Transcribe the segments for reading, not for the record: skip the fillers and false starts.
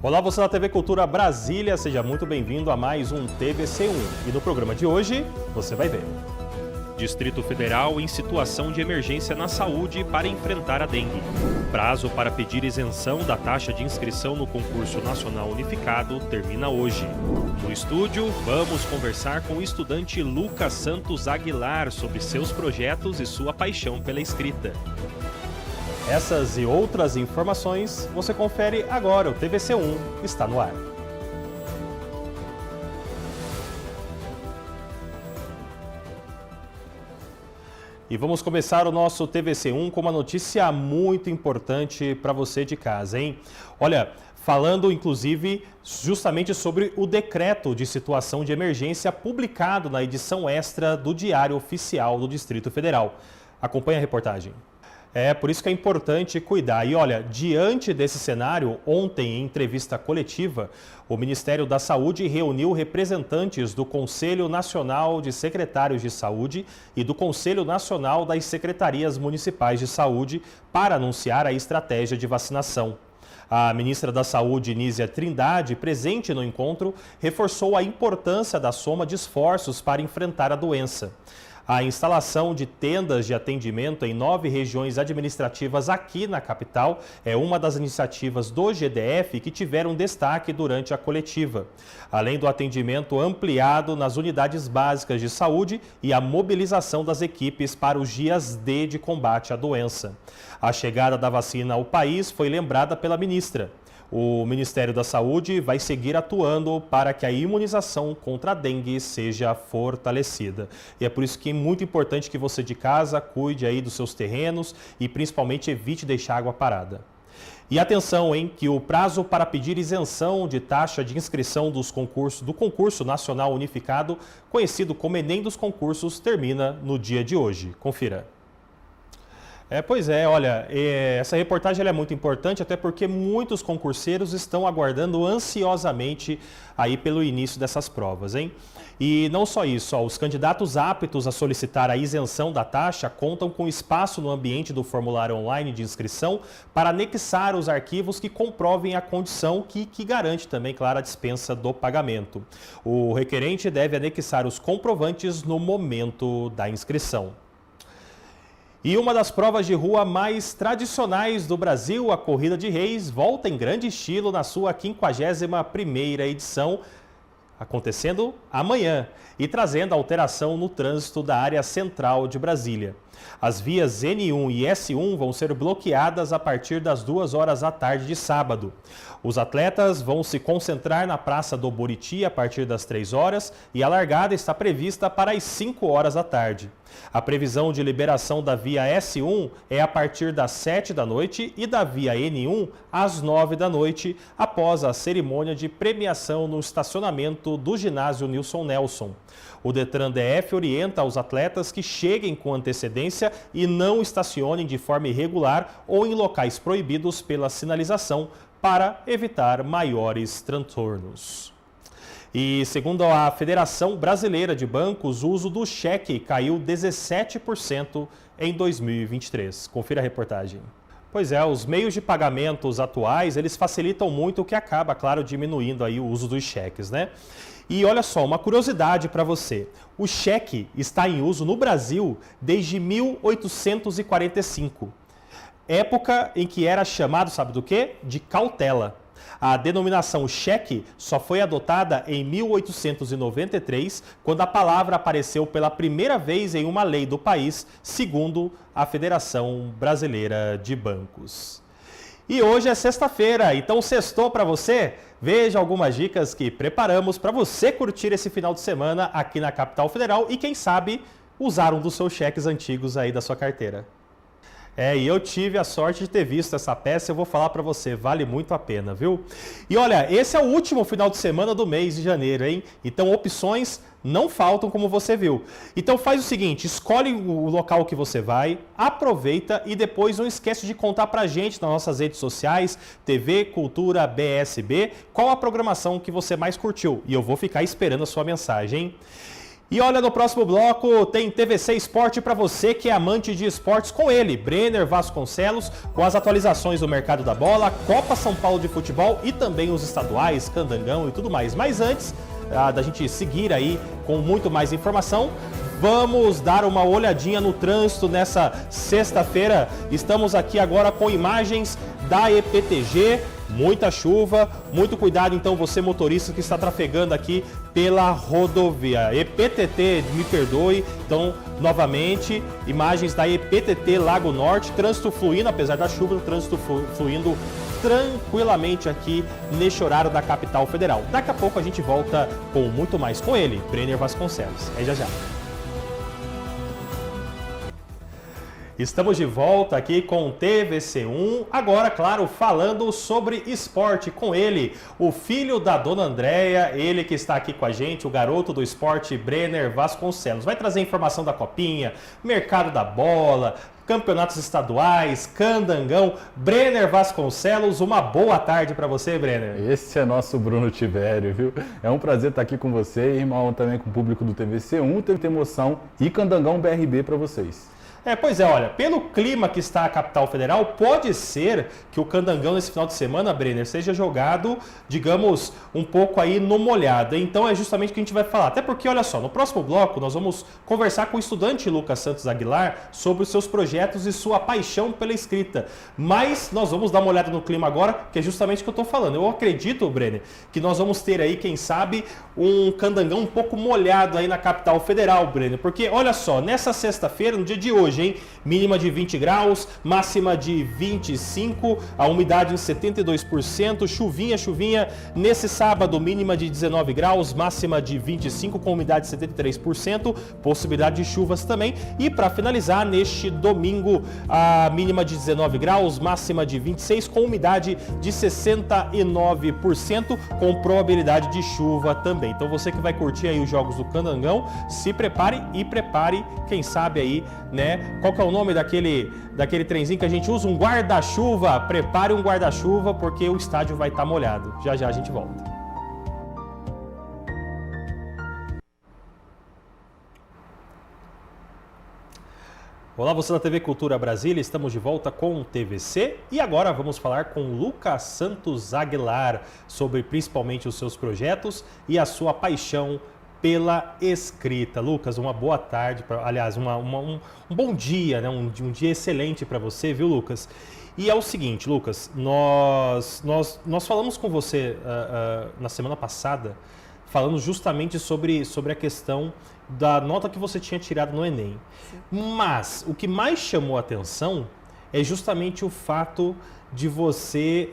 Olá, você da TV Cultura Brasília, seja muito bem-vindo a mais um TVC1. E no programa de hoje, você vai ver. Distrito Federal em situação de emergência na saúde para enfrentar a dengue. Prazo para pedir isenção da taxa de inscrição no concurso nacional unificado termina hoje. No estúdio, vamos conversar com o estudante Lucas Santos Aguilar sobre seus projetos e sua paixão pela escrita. Essas e outras informações você confere agora. O TVC1 está no ar. E vamos começar o nosso TVC1 com uma notícia muito importante para você de casa, hein? Olha, falando inclusive justamente sobre o decreto de situação de emergência publicado na edição extra do Diário Oficial do Distrito Federal. Acompanhe a reportagem. Por isso que é importante cuidar. E olha, diante desse cenário, ontem, em entrevista coletiva, o Ministério da Saúde reuniu representantes do Conselho Nacional de Secretários de Saúde e do Conselho Nacional das Secretarias Municipais de Saúde para anunciar a estratégia de vacinação. A ministra da Saúde, Nízia Trindade, presente no encontro, reforçou a importância da soma de esforços para enfrentar a doença. A instalação de tendas de atendimento em 9 regiões administrativas aqui na capital é uma das iniciativas do GDF que tiveram destaque durante a coletiva, além do atendimento ampliado nas unidades básicas de saúde e a mobilização das equipes para os dias D de combate à doença. A chegada da vacina ao país foi lembrada pela ministra. O Ministério da Saúde vai seguir atuando para que a imunização contra a dengue seja fortalecida. E é por isso que é muito importante que você de casa cuide aí dos seus terrenos e principalmente evite deixar água parada. E atenção, hein, que o prazo para pedir isenção de taxa de inscrição do concurso nacional unificado, conhecido como Enem dos concursos, termina no dia de hoje. Confira. Pois é, olha, essa reportagem é muito importante até porque muitos concurseiros estão aguardando ansiosamente aí pelo início dessas provas, hein? E não só isso, os candidatos aptos a solicitar a isenção da taxa contam com espaço no ambiente do formulário online de inscrição para anexar os arquivos que comprovem a condição que garante também, claro, a dispensa do pagamento. O requerente deve anexar os comprovantes no momento da inscrição. E uma das provas de rua mais tradicionais do Brasil, a Corrida de Reis, volta em grande estilo na sua 51ª edição, acontecendo amanhã e trazendo alteração no trânsito da área central de Brasília. As vias N1 e S1 vão ser bloqueadas a partir das 2 horas da tarde de sábado. Os atletas vão se concentrar na Praça do Buriti a partir das 3 horas e a largada está prevista para as 5 horas da tarde. A previsão de liberação da via S1 é a partir das 7 da noite e da via N1 às 9 da noite, após a cerimônia de premiação no estacionamento do ginásio Nilson Nelson. O Detran DF orienta os atletas que cheguem com antecedência e não estacionem de forma irregular ou em locais proibidos pela sinalização para evitar maiores transtornos. E segundo a Federação Brasileira de Bancos, o uso do cheque caiu 17% em 2023. Confira a reportagem. Pois é, os meios de pagamentos atuais, eles facilitam muito, o que acaba, claro, diminuindo aí o uso dos cheques, né? E olha só, uma curiosidade para você. O cheque está em uso no Brasil desde 1845. Época em que era chamado, sabe do quê? De cautela. A denominação cheque só foi adotada em 1893, quando a palavra apareceu pela primeira vez em uma lei do país, segundo a Federação Brasileira de Bancos. E hoje é sexta-feira, então sextou para você? Veja algumas dicas que preparamos para você curtir esse final de semana aqui na Capital Federal e, quem sabe, usar um dos seus cheques antigos aí da sua carteira. E eu tive a sorte de ter visto essa peça, eu vou falar para você, vale muito a pena, viu? E olha, esse é o último final de semana do mês de janeiro, hein? Então opções não faltam, como você viu. Então faz o seguinte, escolhe o local que você vai, aproveita e depois não esquece de contar pra gente nas nossas redes sociais, TV Cultura BSB, qual a programação que você mais curtiu. E eu vou ficar esperando a sua mensagem, hein? E olha, no próximo bloco tem TVC Esporte para você que é amante de esportes com ele, Brenner Vasconcelos, com as atualizações do mercado da bola, Copa São Paulo de futebol e também os estaduais, Candangão e tudo mais. Mas antes da gente seguir aí com muito mais informação, vamos dar uma olhadinha no trânsito nessa sexta-feira. Estamos aqui agora com imagens da EPTG. Muita chuva, muito cuidado então você motorista que está trafegando aqui pela rodovia. EPTT, me perdoe, então novamente, imagens da EPTT Lago Norte, trânsito fluindo, apesar da chuva, o trânsito fluindo tranquilamente aqui neste horário da capital federal. Daqui a pouco a gente volta com muito mais com ele, Brenner Vasconcelos. É já já. Estamos de volta aqui com o TVC1, agora, claro, falando sobre esporte com ele, o filho da dona Andréia, ele que está aqui com a gente, o garoto do esporte, Brenner Vasconcelos. Vai trazer informação da Copinha, mercado da bola, campeonatos estaduais, Candangão. Brenner Vasconcelos, uma boa tarde para você, Brenner. Esse é nosso Bruno Tivério, viu? É um prazer estar aqui com você, irmão, também com o público do TVC1, teve emoção e Candangão BRB para vocês. Pois é, olha, pelo clima que está a capital federal, pode ser que o Candangão nesse final de semana, Brenner, seja jogado, digamos, um pouco aí no molhado. Então é justamente o que a gente vai falar. Até porque, olha só, no próximo bloco nós vamos conversar com o estudante Lucas Santos Aguilar sobre os seus projetos e sua paixão pela escrita. Mas nós vamos dar uma olhada no clima agora, que é justamente o que eu estou falando. Eu acredito, Brenner, que nós vamos ter aí, quem sabe, um Candangão um pouco molhado aí na capital federal, Brenner. Porque, olha só, nessa sexta-feira, no dia de hoje, mínima de 20 graus, máxima de 25, a umidade em 72%, chuvinha nesse sábado, mínima de 19 graus, máxima de 25 com umidade de 73%, possibilidade de chuvas também. E para finalizar, neste domingo, a mínima de 19 graus, máxima de 26 com umidade de 69%, com probabilidade de chuva também. Então você que vai curtir aí os jogos do Candangão, se prepare e prepare, quem sabe aí, né? Qual que é o nome daquele trenzinho que a gente usa? Um guarda-chuva. Prepare um guarda-chuva porque o estádio vai estar molhado. Já já a gente volta. Olá, você da TV Cultura Brasília, estamos de volta com o TVC e agora vamos falar com Lucas Santos Aguilar sobre principalmente os seus projetos e a sua paixão pela escrita. Lucas, uma boa tarde, aliás, um bom dia, né? Um dia excelente para você, viu, Lucas? E é o seguinte, Lucas, nós falamos com você na semana passada, falando justamente sobre a questão da nota que você tinha tirado no Enem. Sim. Mas o que mais chamou a atenção é justamente o fato de você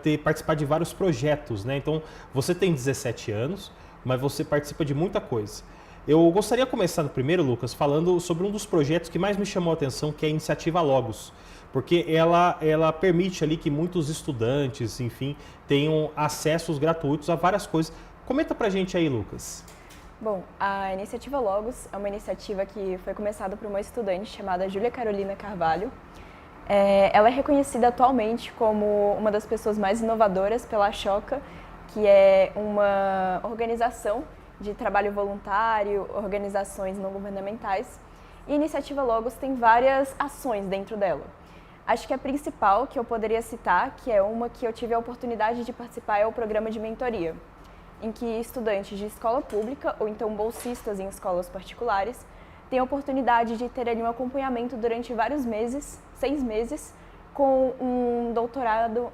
ter participado de vários projetos, né? Então, você tem 17 anos, mas você participa de muita coisa. Eu gostaria de começar no primeiro, Lucas, falando sobre um dos projetos que mais me chamou a atenção, que é a Iniciativa Logos, porque ela permite ali que muitos estudantes, enfim, tenham acessos gratuitos a várias coisas. Comenta pra gente aí, Lucas. Bom, a Iniciativa Logos é uma iniciativa que foi começada por uma estudante chamada Júlia Carolina Carvalho. Ela é reconhecida atualmente como uma das pessoas mais inovadoras pela Choca, que é uma organização de trabalho voluntário, organizações não governamentais. E a Iniciativa Logos tem várias ações dentro dela. Acho que a principal que eu poderia citar, que é uma que eu tive a oportunidade de participar, é o programa de mentoria, em que estudantes de escola pública ou então bolsistas em escolas particulares têm a oportunidade de ter ali um acompanhamento durante vários meses, 6 meses, com um doutorado,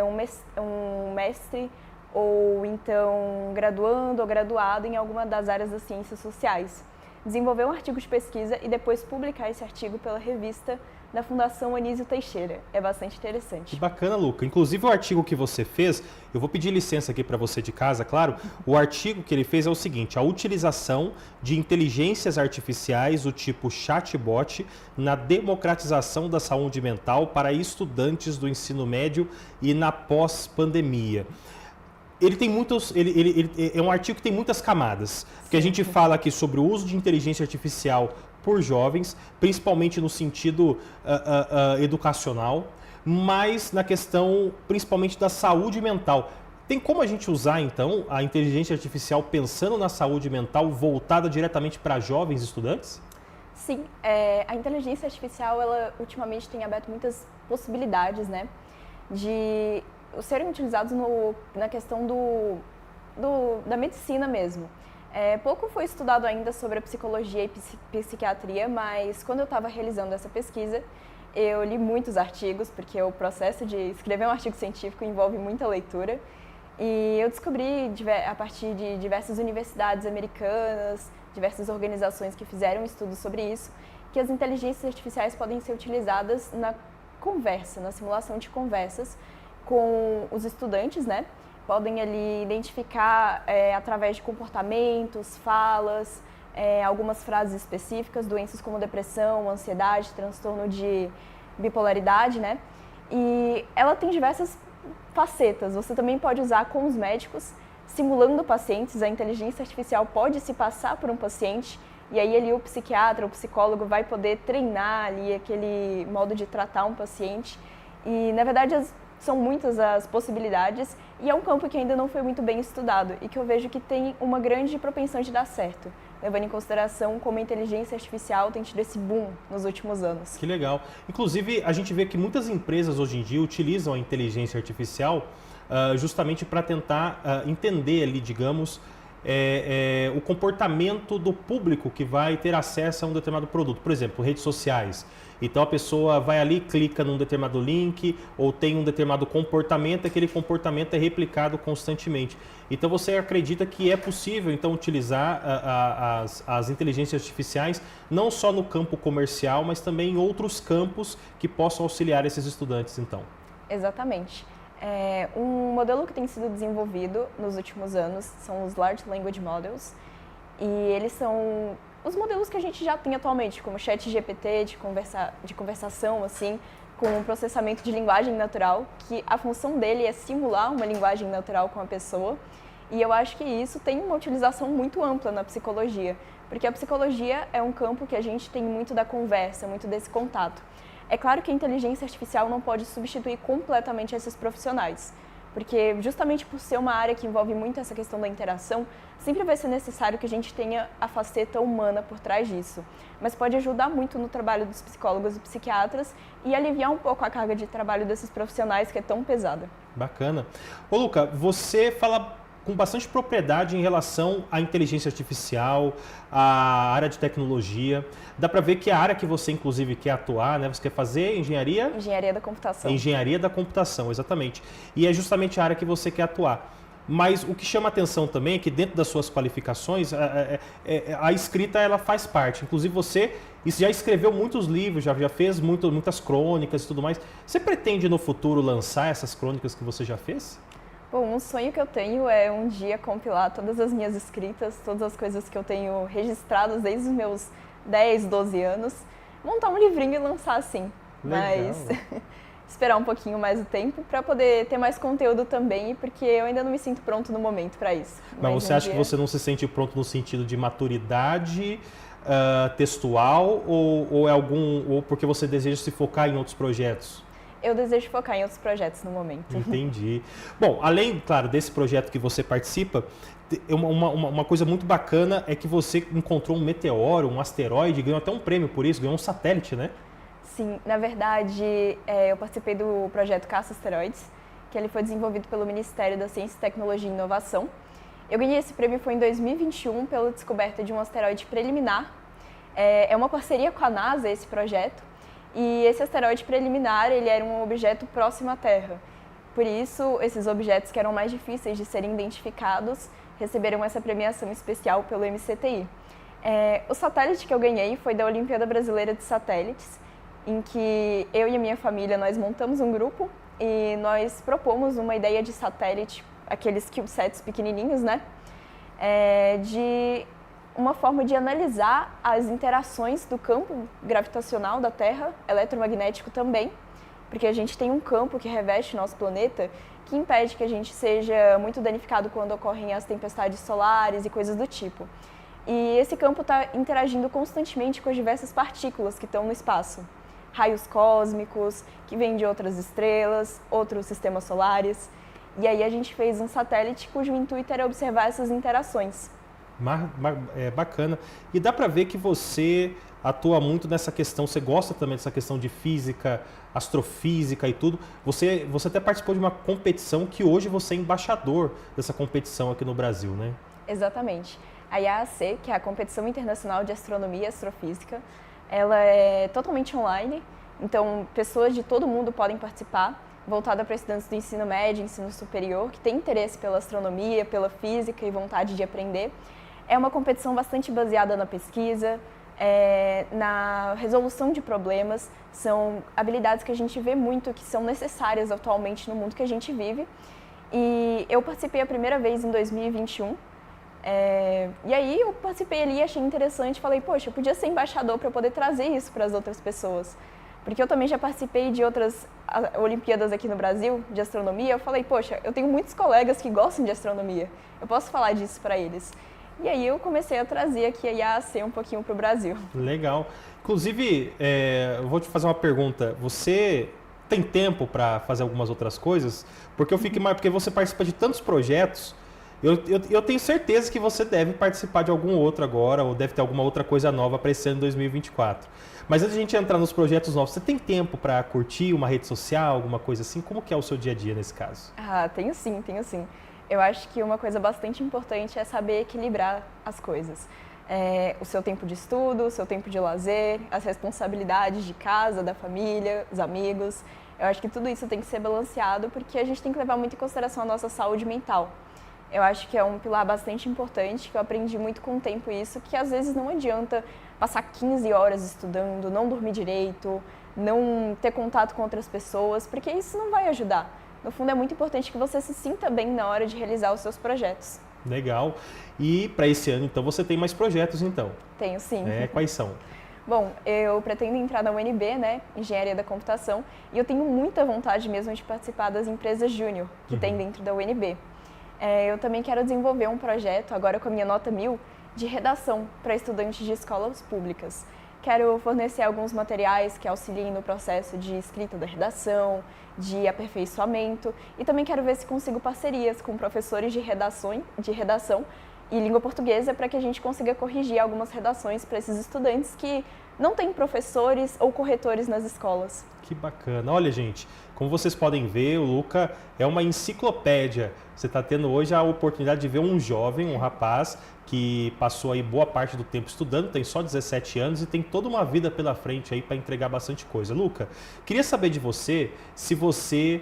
um mestre ou então graduando ou graduado em alguma das áreas das ciências sociais. Desenvolver um artigo de pesquisa e depois publicar esse artigo pela revista da Fundação Anísio Teixeira. É bastante interessante. Que bacana, Luca. Inclusive o artigo que você fez, eu vou pedir licença aqui para você de casa, claro. O artigo que ele fez é o seguinte: a utilização de inteligências artificiais do tipo chatbot na democratização da saúde mental para estudantes do ensino médio e na pós-pandemia. Ele tem muitos, ele é um artigo que tem muitas camadas, porque a gente fala aqui sobre o uso de inteligência artificial por jovens, principalmente no sentido educacional, mas na questão principalmente da saúde mental. Tem como a gente usar, então, a inteligência artificial pensando na saúde mental voltada diretamente para jovens estudantes? Sim, a inteligência artificial, ela ultimamente tem aberto muitas possibilidades, né, de serem utilizados na questão da medicina mesmo. Pouco foi estudado ainda sobre a psicologia e psiquiatria, mas quando eu estava realizando essa pesquisa, eu li muitos artigos, porque o processo de escrever um artigo científico envolve muita leitura. E eu descobri, a partir de diversas universidades americanas, diversas organizações que fizeram estudos sobre isso, que as inteligências artificiais podem ser utilizadas na conversa, na simulação de conversas com os estudantes, né? Podem ali identificar através de comportamentos, falas, algumas frases específicas, doenças como depressão, ansiedade, transtorno de bipolaridade, né? E ela tem diversas facetas. Você também pode usar com os médicos, simulando pacientes. A inteligência artificial pode se passar por um paciente e aí ali o psiquiatra, o psicólogo vai poder treinar ali aquele modo de tratar um paciente. E na verdade são muitas as possibilidades e é um campo que ainda não foi muito bem estudado e que eu vejo que tem uma grande propensão de dar certo, levando em consideração como a inteligência artificial tem tido esse boom nos últimos anos. Que legal. Inclusive, a gente vê que muitas empresas hoje em dia utilizam a inteligência artificial justamente para tentar entender ali, digamos, o comportamento do público que vai ter acesso a um determinado produto. Por exemplo, redes sociais. Então a pessoa vai ali, clica num determinado link ou tem um determinado comportamento, aquele comportamento é replicado constantemente. Então você acredita que é possível então utilizar as inteligências artificiais não só no campo comercial, mas também em outros campos que possam auxiliar esses estudantes então? Exatamente. Um modelo que tem sido desenvolvido nos últimos anos são os Large Language Models, e eles são os modelos que a gente já tem atualmente, como o ChatGPT, de conversação, assim, com processamento de linguagem natural, que a função dele é simular uma linguagem natural com a pessoa, e eu acho que isso tem uma utilização muito ampla na psicologia, porque a psicologia é um campo que a gente tem muito da conversa, muito desse contato. É claro que a inteligência artificial não pode substituir completamente esses profissionais, porque justamente por ser uma área que envolve muito essa questão da interação, sempre vai ser necessário que a gente tenha a faceta humana por trás disso. Mas pode ajudar muito no trabalho dos psicólogos e psiquiatras e aliviar um pouco a carga de trabalho desses profissionais que é tão pesada. Bacana. Ô Luca, você fala com bastante propriedade em relação à inteligência artificial, à área de tecnologia. Dá para ver que a área que você, inclusive, quer atuar, né? Você quer fazer engenharia? Engenharia da computação. Engenharia da computação, exatamente. E é justamente a área que você quer atuar. Mas o que chama atenção também é que dentro das suas qualificações, a escrita ela faz parte. Inclusive você já escreveu muitos livros, já fez muitas crônicas e tudo mais. Você pretende no futuro lançar essas crônicas que você já fez? Bom, um sonho que eu tenho é um dia compilar todas as minhas escritas, todas as coisas que eu tenho registradas desde os meus 10, 12 anos, montar um livrinho e lançar assim. Legal. Mas esperar um pouquinho mais o tempo para poder ter mais conteúdo também, porque eu ainda não me sinto pronto no momento para isso. Mas você acha que você não se sente pronto no sentido de maturidade textual ou porque você deseja se focar em outros projetos? Eu desejo focar em outros projetos no momento. Entendi. Bom, além, claro, desse projeto que você participa, uma coisa muito bacana é que você encontrou um meteoro, um asteroide, ganhou até um prêmio por isso, ganhou um satélite, né? Sim, na verdade, eu participei do projeto Caça Asteroides, que ele foi desenvolvido pelo Ministério da Ciência, Tecnologia e Inovação. Eu ganhei esse prêmio foi em 2021 pela descoberta de um asteroide preliminar. É uma parceria com a NASA esse projeto. E esse asteroide preliminar, ele era um objeto próximo à Terra. Por isso, esses objetos que eram mais difíceis de serem identificados receberam essa premiação especial pelo MCTI. O satélite que eu ganhei foi da Olimpíada Brasileira de Satélites, em que eu e a minha família, nós montamos um grupo e nós propomos uma ideia de satélite, aqueles CubeSats pequenininhos, né? De uma forma de analisar as interações do campo gravitacional da Terra, eletromagnético também, porque a gente tem um campo que reveste nosso planeta que impede que a gente seja muito danificado quando ocorrem as tempestades solares e coisas do tipo. E esse campo está interagindo constantemente com as diversas partículas que estão no espaço. Raios cósmicos, que vêm de outras estrelas, outros sistemas solares. E aí a gente fez um satélite cujo intuito era observar essas interações. Bacana. E dá para ver que você atua muito nessa questão, você gosta também dessa questão de física, astrofísica e tudo. Você até participou de uma competição que hoje você é embaixador dessa competição aqui no Brasil, né? Exatamente. A IAAC, que é a Competição Internacional de Astronomia e Astrofísica, ela é totalmente online, então pessoas de todo mundo podem participar, voltada para estudantes do ensino médio e ensino superior, que têm interesse pela astronomia, pela física e vontade de aprender. É uma competição bastante baseada na pesquisa, na resolução de problemas, são habilidades que a gente vê muito que são necessárias atualmente no mundo que a gente vive. E eu participei a primeira vez em 2021, e aí eu participei ali, achei interessante, falei, poxa, eu podia ser embaixador para poder trazer isso para as outras pessoas. Porque eu também já participei de outras Olimpíadas aqui no Brasil, de astronomia, eu falei, poxa, eu tenho muitos colegas que gostam de astronomia, eu posso falar disso para eles. E aí eu comecei a trazer aqui a IAAC um pouquinho para o Brasil. Legal. Inclusive, eu vou te fazer uma pergunta. Você tem tempo para fazer algumas outras coisas? Porque porque você participa de tantos projetos. Eu tenho certeza que você deve participar de algum outro agora, ou deve ter alguma outra coisa nova para esse ano de 2024. Mas antes de a gente entrar nos projetos novos, você tem tempo para curtir uma rede social, alguma coisa assim? Como que é o seu dia a dia nesse caso? Tenho sim, tenho sim. Eu acho que uma coisa bastante importante é saber equilibrar as coisas. O seu tempo de estudo, o seu tempo de lazer, as responsabilidades de casa, da família, os amigos. Eu acho que tudo isso tem que ser balanceado porque a gente tem que levar muito em consideração a nossa saúde mental. Eu acho que é um pilar bastante importante, que eu aprendi muito com o tempo isso, que às vezes não adianta passar 15 horas estudando, não dormir direito, não ter contato com outras pessoas, porque isso não vai ajudar. No fundo, é muito importante que você se sinta bem na hora de realizar os seus projetos. Legal. E para esse ano, então, você tem mais projetos, então? Tenho, sim. Quais são? Bom, eu pretendo entrar na UNB, né, Engenharia da Computação, e eu tenho muita vontade mesmo de participar das empresas júnior que tem dentro da UNB. Eu também quero desenvolver um projeto, agora com a minha nota 1000, de redação para estudantes de escolas públicas. Quero fornecer alguns materiais que auxiliem no processo de escrita da redação, de aperfeiçoamento, e também quero ver se consigo parcerias com professores de redação e língua portuguesa para que a gente consiga corrigir algumas redações para esses estudantes que não têm professores ou corretores nas escolas. Que bacana. Olha, gente, como vocês podem ver, o Luca é uma enciclopédia. Você está tendo hoje a oportunidade de ver um jovem, um rapaz, que passou aí boa parte do tempo estudando, tem só 17 anos e tem toda uma vida pela frente aí para entregar bastante coisa. Luca, queria saber de você se você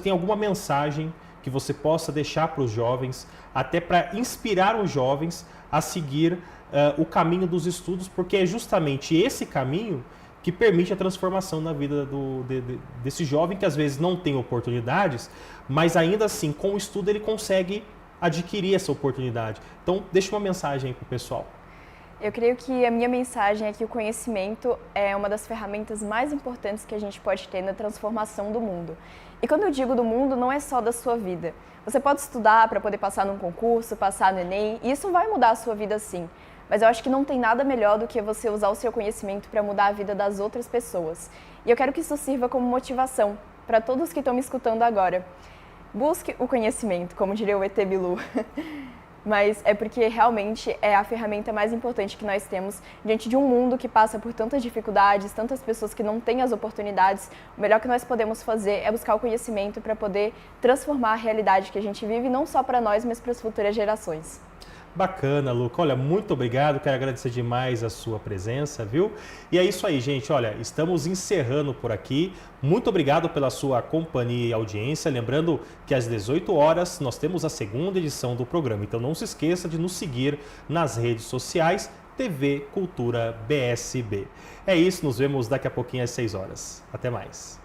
tem alguma mensagem que você possa deixar para os jovens, até para inspirar os jovens a seguir o caminho dos estudos, porque é justamente esse caminho que permite a transformação na vida desse jovem que às vezes não tem oportunidades, mas ainda assim, com o estudo, ele consegue adquirir essa oportunidade. Então, deixa uma mensagem aí para o pessoal. Eu creio que a minha mensagem é que o conhecimento é uma das ferramentas mais importantes que a gente pode ter na transformação do mundo. E quando eu digo do mundo, não é só da sua vida. Você pode estudar para poder passar num concurso, passar no Enem, e isso vai mudar a sua vida sim. Mas eu acho que não tem nada melhor do que você usar o seu conhecimento para mudar a vida das outras pessoas. E eu quero que isso sirva como motivação para todos que estão me escutando agora. Busque o conhecimento, como diria o ET Bilu. Mas é porque realmente é a ferramenta mais importante que nós temos diante de um mundo que passa por tantas dificuldades, tantas pessoas que não têm as oportunidades. O melhor que nós podemos fazer é buscar o conhecimento para poder transformar a realidade que a gente vive, não só para nós, mas para as futuras gerações. Bacana, Luca. Olha, muito obrigado. Quero agradecer demais a sua presença, viu? E é isso aí, gente. Olha, estamos encerrando por aqui. Muito obrigado pela sua companhia e audiência. Lembrando que às 18 horas nós temos a segunda edição do programa. Então não se esqueça de nos seguir nas redes sociais TV Cultura BSB. É isso, nos vemos daqui a pouquinho às 6 horas. Até mais.